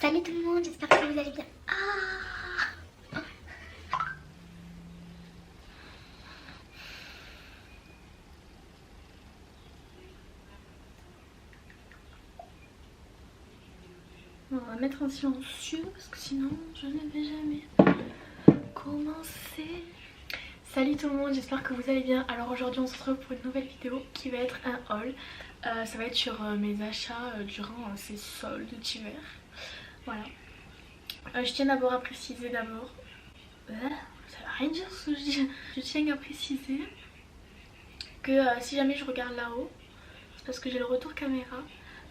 Salut tout le monde, j'espère que vous allez bien. Ah, on va mettre en silencieux parce que sinon je ne vais jamais commencer. Salut tout le monde, j'espère que vous allez bien. Alors aujourd'hui on se retrouve pour une nouvelle vidéo qui va être un haul. Ça va être sur mes achats durant ces soldes d'hiver. Voilà. Je tiens d'abord à préciser ça va rien dire ce que je dis. Je tiens à préciser que si jamais je regarde là-haut, c'est parce que j'ai le retour caméra.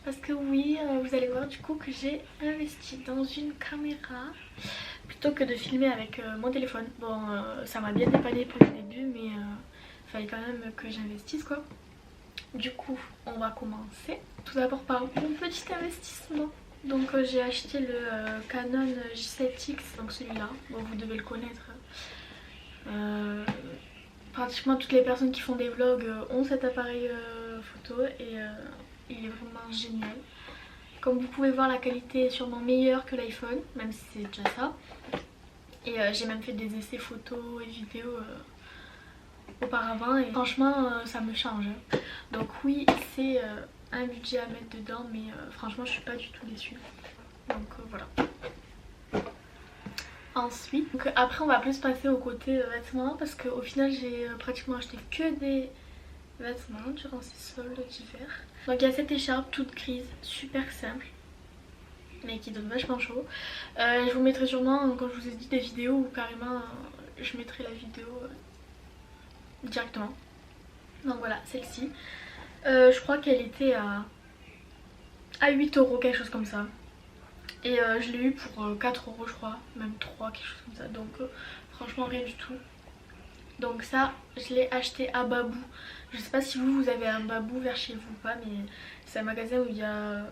Parce que oui, vous allez voir du coup que j'ai investi dans une caméra plutôt que de filmer avec mon téléphone. Bon, ça m'a bien dépanné pour le début, mais fallait quand même que j'investisse quoi. Du coup, on va commencer. Tout d'abord par mon petit investissement. Donc j'ai acheté le Canon J7X, donc celui-là. Bon, vous devez le connaître. Pratiquement toutes les personnes qui font des vlogs ont cet appareil photo et il est vraiment génial. Comme vous pouvez voir, la qualité est sûrement meilleure que l'iPhone, même si c'est déjà ça. Et j'ai même fait des essais photos et vidéos auparavant et franchement ça me change. Donc oui, c'est un budget à mettre dedans, mais franchement je suis pas du tout déçue. Donc voilà. Ensuite, donc, après on va plus passer au côté vêtements parce qu'au final j'ai pratiquement acheté que des vêtements durant ces soldes d'hiver. Donc il y a cette écharpe toute grise, super simple, mais qui donne vachement chaud. Je vous mettrai sûrement, quand je vous ai dit, des vidéos où carrément je mettrai la vidéo directement. Donc voilà, celle-ci. Je crois qu'elle était à 8 euros, quelque chose comme ça. Et je l'ai eu pour 4 euros je crois, même 3, quelque chose comme ça. Donc franchement rien du tout. Donc ça, je l'ai acheté à Babou. Je sais pas si vous avez un Babou vers chez vous ou pas, mais c'est un magasin où il y a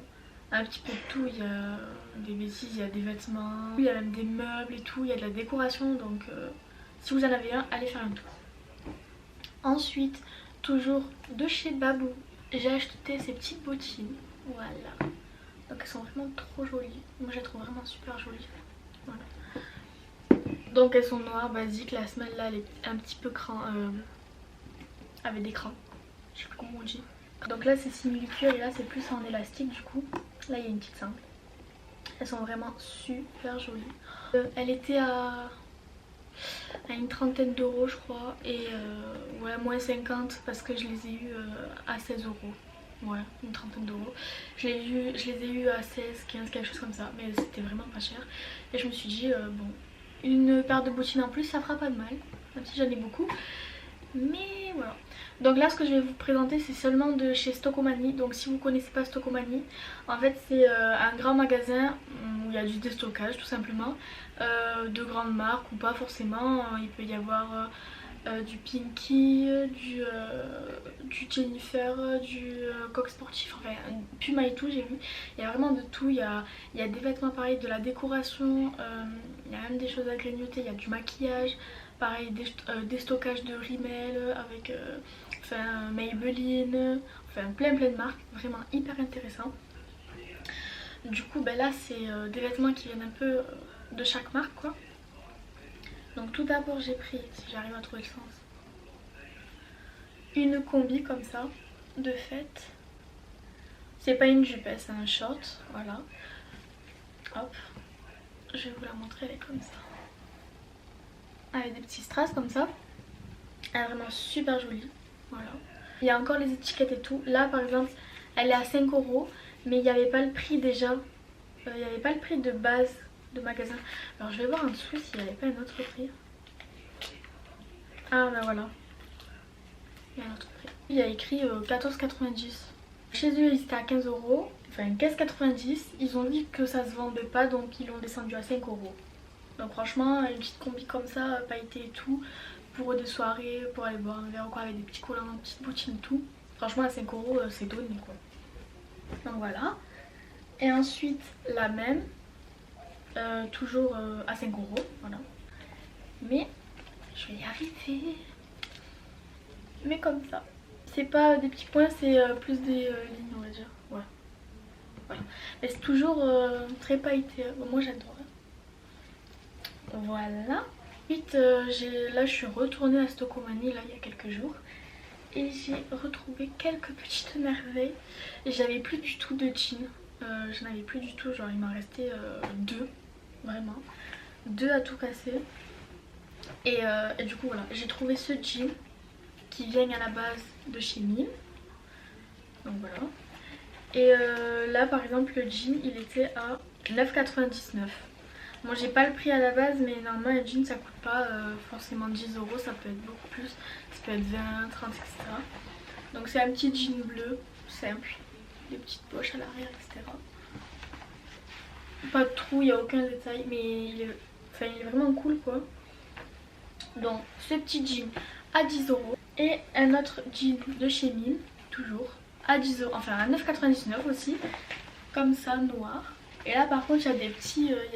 un petit peu de tout. Il y a des bêtises, il y a des vêtements, il y a même des meubles et tout, il y a de la décoration. Donc si vous en avez un, allez faire un tour. Ensuite, toujours de chez Babou, j'ai acheté ces petites bottines. Voilà. Donc elles sont vraiment trop jolies. Moi je les trouve vraiment super jolies. Voilà. Donc elles sont noires, basiques. La semelle là elle est un petit peu avec des crans. Je sais plus comment on dit. Donc là c'est simili-cuir et là c'est plus en élastique du coup. Là il y a une petite sangle. Elles sont vraiment super jolies. Elle était à une trentaine d'euros je crois. Et ouais, moins 50 parce que je les ai eues à 16 euros. Ouais, une trentaine d'euros. Je les ai eu à 16, 15, quelque chose comme ça. Mais c'était vraiment pas cher. Et je me suis dit, bon, une paire de bottines en plus, ça fera pas de mal. Même si j'en ai beaucoup. Mais voilà. Donc là, ce que je vais vous présenter, c'est seulement de chez Stockomanie. Donc si vous connaissez pas Stockomanie, en fait, c'est un grand magasin où il y a du déstockage tout simplement. De grandes marques ou pas forcément. Il peut y avoir... du Pinky, du Jennifer, du Coq Sportif, enfin Puma et tout j'ai vu. Il y a vraiment de tout, il y a des vêtements pareil, de la décoration, il y a même des choses à grignoter, il y a du maquillage, pareil des stockages de Rimmel avec enfin, Maybelline, enfin plein de marques, vraiment hyper intéressant. Du coup ben là c'est des vêtements qui viennent un peu de chaque marque quoi. Donc tout d'abord j'ai pris, si j'arrive à trouver le sens, une combi comme ça, de fête. C'est pas une jupe, c'est un short, voilà. Hop, je vais vous la montrer, elle est comme ça. Avec des petits strass comme ça. Elle est vraiment super jolie, voilà. Il y a encore les étiquettes et tout. Là par exemple, elle est à 5 euros, mais il n'y avait pas le prix déjà. Il n'y avait pas le prix de base de magasin. Alors je vais voir en dessous s'il n'y avait pas un autre prix. Ah ben voilà. Il y a un autre prix. Il y a écrit 14,90. Chez eux ils étaient à 15 euros. Enfin 15,90. Ils ont dit que ça se vendait pas donc ils l'ont descendu à 5 euros. Donc franchement une petite combi comme ça, pailletée et tout. Pour des soirées, pour aller boire un verre ou quoi avec des petits collants, des petites bottines et tout. Franchement à 5 euros c'est donné quoi. Donc voilà. Et ensuite la même. Toujours à 5 euros, voilà. Mais je vais y arriver. Mais comme ça. C'est pas des petits points, c'est plus des lignes on va dire. Voilà. voilà. Mais c'est toujours très pailleté, moi j'adore. Voilà. Ensuite là je suis retournée à Stocomanie là il y a quelques jours. Et j'ai retrouvé quelques petites merveilles. Et j'avais plus du tout de jeans. J'en avais plus du tout, genre il m'en restait deux. Vraiment. Deux à tout casser. Et du coup voilà, j'ai trouvé ce jean qui vient à la base de chez Mille. Donc voilà. Et là par exemple le jean il était à 9,99 €. Moi j'ai pas le prix à la base mais normalement un jean ça coûte pas forcément 10 €, ça peut être beaucoup plus, ça peut être 20, 30 etc. Donc c'est un petit jean bleu simple, des petites poches à l'arrière etc. Pas de trou, il n'y a aucun détail mais il est vraiment cool quoi. Donc ce petit jean à 10 € et un autre jean de chez Mille, toujours à 10 €, enfin à 9,99 € aussi, comme ça noir. Et là par contre il y a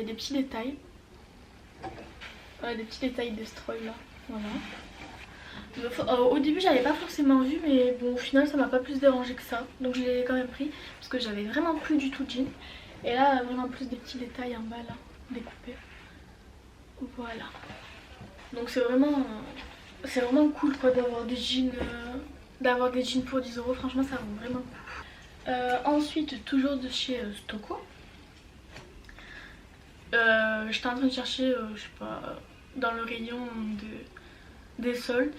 des petits détails. Voilà, des petits détails de stroll là. Voilà. Au début j'avais pas forcément vu mais bon au final ça m'a pas plus dérangé que ça. Donc je l'ai quand même pris parce que j'avais vraiment plus du tout de jean. Et là vraiment plus des petits détails en bas là, découpés. Voilà. Donc c'est vraiment cool quoi d'avoir des jeans pour 10 €, franchement ça vaut vraiment le coup. Ensuite toujours de chez Stoko. J'étais en train de chercher, je sais pas, dans le rayon des soldes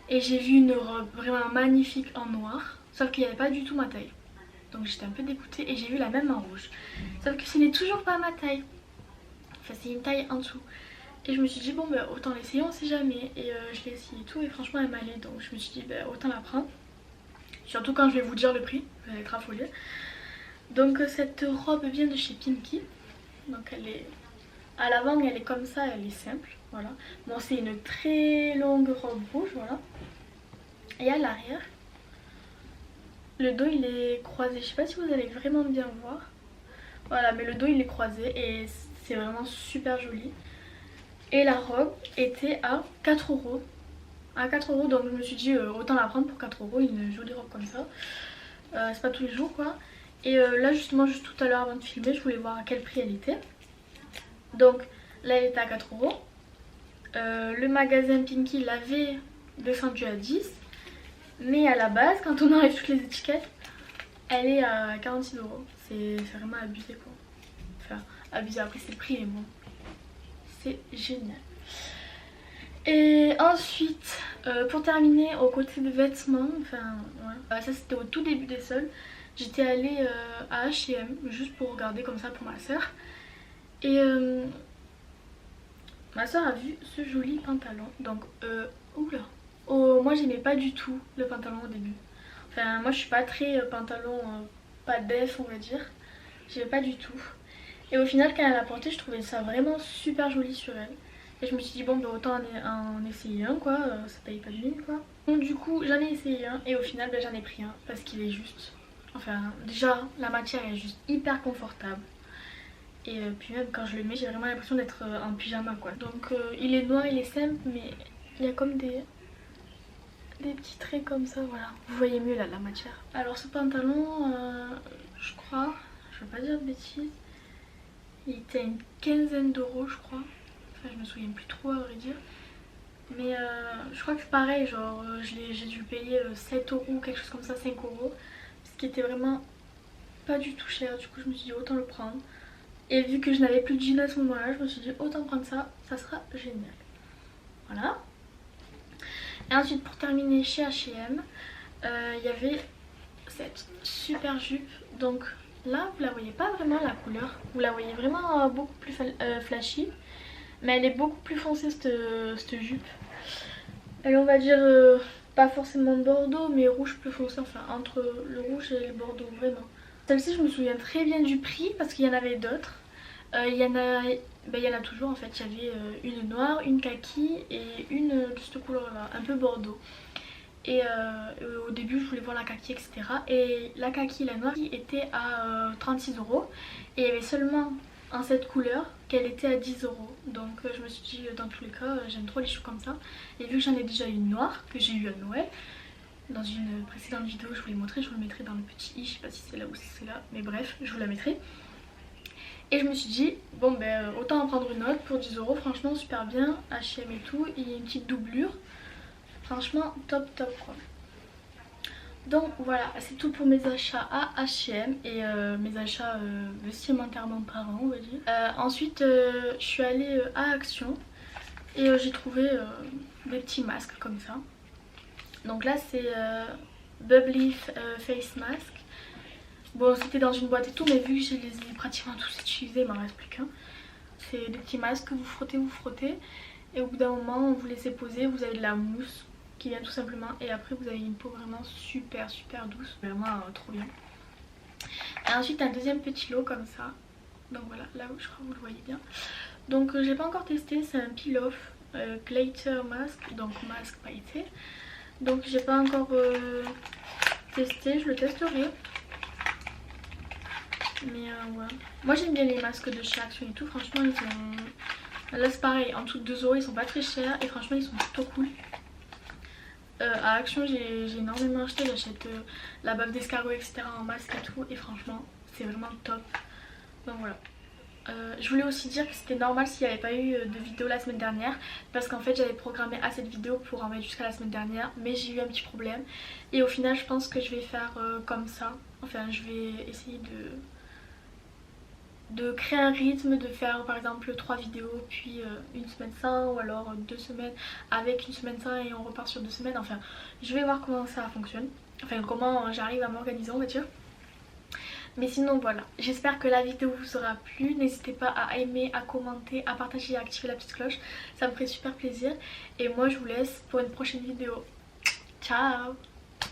et j'ai vu une robe vraiment magnifique en noir, sauf qu'il n'y avait pas du tout ma taille. Donc j'étais un peu dégoûtée et j'ai vu la même en rouge. Sauf que ce n'est toujours pas ma taille. Enfin c'est une taille en dessous. Et je me suis dit bon bah autant l'essayer, on sait jamais. Et je l'ai essayé et tout et franchement elle m'allait, donc je me suis dit bah autant la prendre. Surtout quand je vais vous dire le prix, vous allez être affolés. Donc cette robe vient de chez Pinky. Donc elle est... à l'avant elle est comme ça, elle est simple, voilà. Bon c'est une très longue robe rouge, voilà. Et à l'arrière, le dos il est croisé, je sais pas si vous allez vraiment bien voir. Voilà, mais le dos il est croisé et c'est vraiment super joli. Et la robe était à 4 €. À 4 €, donc je me suis dit autant la prendre pour 4 €, une jolie robe comme ça. C'est pas tous les jours quoi. Et là justement juste tout à l'heure avant de filmer je voulais voir à quel prix elle était. Donc là elle était à 4 €. Le magasin Pinky l'avait descendu à 10 €. Mais à la base quand on enlève toutes les étiquettes elle est à 46 €. C'est vraiment abusé quoi. Enfin abusé, après c'est le prix mais bon. C'est génial. Et ensuite pour terminer au côté de vêtements, enfin ouais, ça c'était au tout début des soldes. J'étais allée à H&M juste pour regarder comme ça pour ma soeur. Et ma soeur a vu ce joli pantalon. Donc oula. Oh, moi j'aimais pas du tout le pantalon au début. Enfin moi je suis pas très pantalon pas def on va dire. J'aimais pas du tout. Et au final quand elle l'a porté je trouvais ça vraiment super joli sur elle. Et je me suis dit bon bah autant en essayer un quoi, ça paye pas de mine quoi. Donc du coup j'en ai essayé un et au final bah, j'en ai pris un parce qu'il est juste... Enfin déjà la matière est juste hyper confortable. Et puis même quand je le mets j'ai vraiment l'impression d'être en pyjama quoi. Donc il est noir, il est simple mais il y a comme des petits traits comme ça, voilà. Vous voyez mieux là la matière. Alors ce pantalon je crois, je veux pas dire de bêtises, il était à une quinzaine d'euros je crois. Enfin je me souviens plus trop à vrai dire. Mais je crois que c'est pareil, genre j'ai dû payer 7 € quelque chose comme ça, 5 €. Ce qui était vraiment pas du tout cher, du coup je me suis dit autant le prendre. Et vu que je n'avais plus de jean à ce moment là, je me suis dit autant prendre ça, ça sera génial. Voilà. Et ensuite pour terminer chez H&M, il y avait cette super jupe. Donc là vous la voyez pas vraiment la couleur, vous la voyez vraiment beaucoup plus flashy. Mais elle est beaucoup plus foncée cette jupe. Elle est on va dire pas forcément bordeaux mais rouge plus foncé, enfin entre le rouge et le bordeaux vraiment. Celle-ci je me souviens très bien du prix parce qu'il y en avait d'autres. Il y en a toujours en fait, il y avait une noire, une kaki et une de cette couleur là, un peu bordeaux. Et au début je voulais voir la kaki etc. Et la kaki, la noire était à 36 € et il y avait seulement en cette couleur qu'elle était à 10 €. Donc je me suis dit dans tous les cas j'aime trop les choux comme ça. Et vu que j'en ai déjà une noire que j'ai eu à Noël, dans une précédente vidéo, je vous l'ai montré, je vous le mettrai dans le petit i, je sais pas si c'est là ou si c'est là, mais bref, je vous la mettrai. Et je me suis dit, bon ben autant en prendre une autre pour 10 €, franchement super bien, H&M et tout, il y a une petite doublure, franchement top top quoi. Donc voilà, c'est tout pour mes achats à H&M et mes achats vestimentairement parlant on va dire. Ensuite je suis allée à Action et j'ai trouvé des petits masques comme ça. Donc là c'est Bubbly Face Mask. Bon c'était dans une boîte et tout mais vu que je les ai pratiquement tous utilisés, il m'en reste plus qu'un. C'est des petits masques que vous frottez et au bout d'un moment vous laissez poser, vous avez de la mousse qui vient tout simplement et après vous avez une peau vraiment super douce, vraiment trop bien. Et ensuite un deuxième petit lot comme ça, donc voilà, là où je crois que vous le voyez bien. Donc j'ai pas encore testé, c'est un peel-off glitter mask, donc masque pailleté. Donc j'ai pas encore testé, je le testerai. Mais ouais. Moi j'aime bien les masques de chez Action et tout, franchement ils sont... Là c'est pareil, en dessous de 2 €, ils sont pas très chers et franchement ils sont plutôt cool. À Action j'ai énormément acheté, j'achète la bave d'escargot etc en masque et tout et franchement c'est vraiment top. Donc voilà. Je voulais aussi dire que c'était normal s'il n'y avait pas eu de vidéo la semaine dernière parce qu'en fait j'avais programmé à cette vidéo pour en mettre jusqu'à la semaine dernière mais j'ai eu un petit problème et au final je pense que je vais faire comme ça. Enfin je vais essayer de créer un rythme, de faire par exemple 3 vidéos puis une semaine sans ou alors 2 semaines avec une semaine sans et on repart sur 2 semaines. Enfin je vais voir comment ça fonctionne, enfin comment j'arrive à m'organiser on va dire. Mais sinon voilà, j'espère que la vidéo vous aura plu, n'hésitez pas à aimer, à commenter, à partager et à activer la petite cloche, ça me ferait super plaisir. Et moi je vous laisse pour une prochaine vidéo. Ciao!